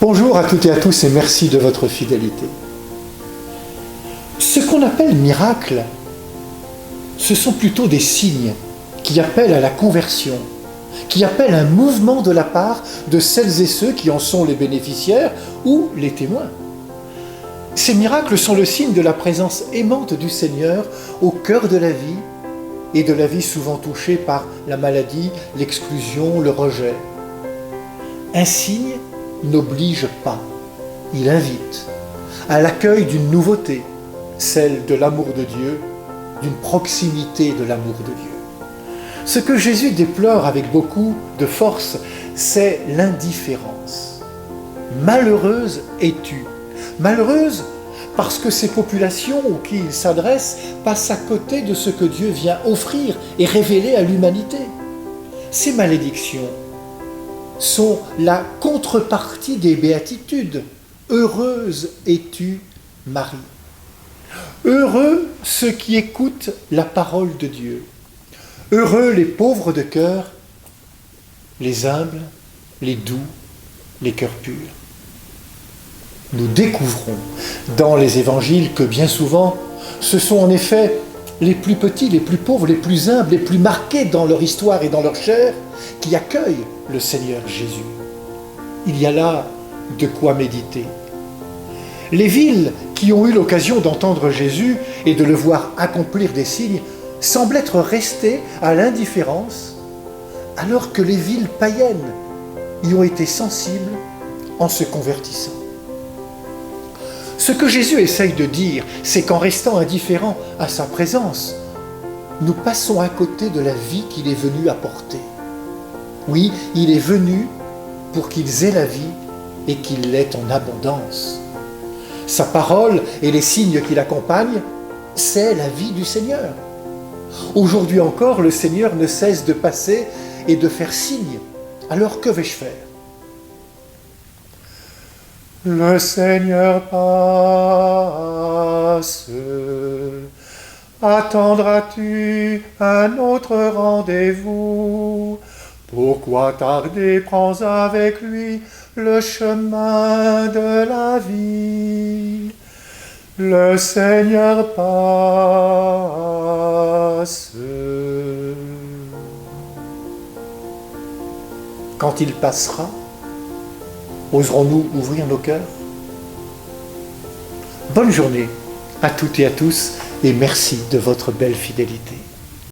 Bonjour à toutes et à tous et merci de votre fidélité. Ce qu'on appelle miracle, ce sont plutôt des signes qui appellent à la conversion, qui appellent un mouvement de la part de celles et ceux qui en sont les bénéficiaires ou les témoins. Ces miracles sont le signe de la présence aimante du Seigneur au cœur de la vie et de la vie souvent touchée par la maladie, l'exclusion, le rejet. Un signe n'oblige pas, il invite à l'accueil d'une nouveauté, celle de l'amour de Dieu, d'une proximité de l'amour de Dieu. Ce que Jésus déplore avec beaucoup de force, c'est l'indifférence. Malheureuse es-tu. Malheureuse parce que ces populations auxquelles il s'adresse passent à côté de ce que Dieu vient offrir et révéler à l'humanité. Ces malédictions sont la contrepartie des béatitudes. Heureuse es-tu, Marie. Heureux ceux qui écoutent la parole de Dieu. Heureux les pauvres de cœur, les humbles, les doux, les cœurs purs. Nous découvrons dans les évangiles que bien souvent, ce sont en effet les plus petits, les plus pauvres, les plus humbles, les plus marqués dans leur histoire et dans leur chair, qui accueillent le Seigneur Jésus. Il y a là de quoi méditer. Les villes qui ont eu l'occasion d'entendre Jésus et de le voir accomplir des signes semblent être restées à l'indifférence, alors que les villes païennes y ont été sensibles en se convertissant. Ce que Jésus essaye de dire, c'est qu'en restant indifférents à sa présence, nous passons à côté de la vie qu'il est venu apporter. Oui, il est venu pour qu'ils aient la vie et qu'ils l'aient en abondance. Sa parole et les signes qui l'accompagnent, c'est la vie du Seigneur. Aujourd'hui encore, le Seigneur ne cesse de passer et de faire signe. Alors que vais-je faire ? Le Seigneur passe. Attendras-tu un autre rendez-vous ? Pourquoi tarder? Prends avec lui le chemin de la vie. Le Seigneur passe. Quand il passera, oserons-nous ouvrir nos cœurs ? Bonne journée à toutes et à tous et merci de votre belle fidélité.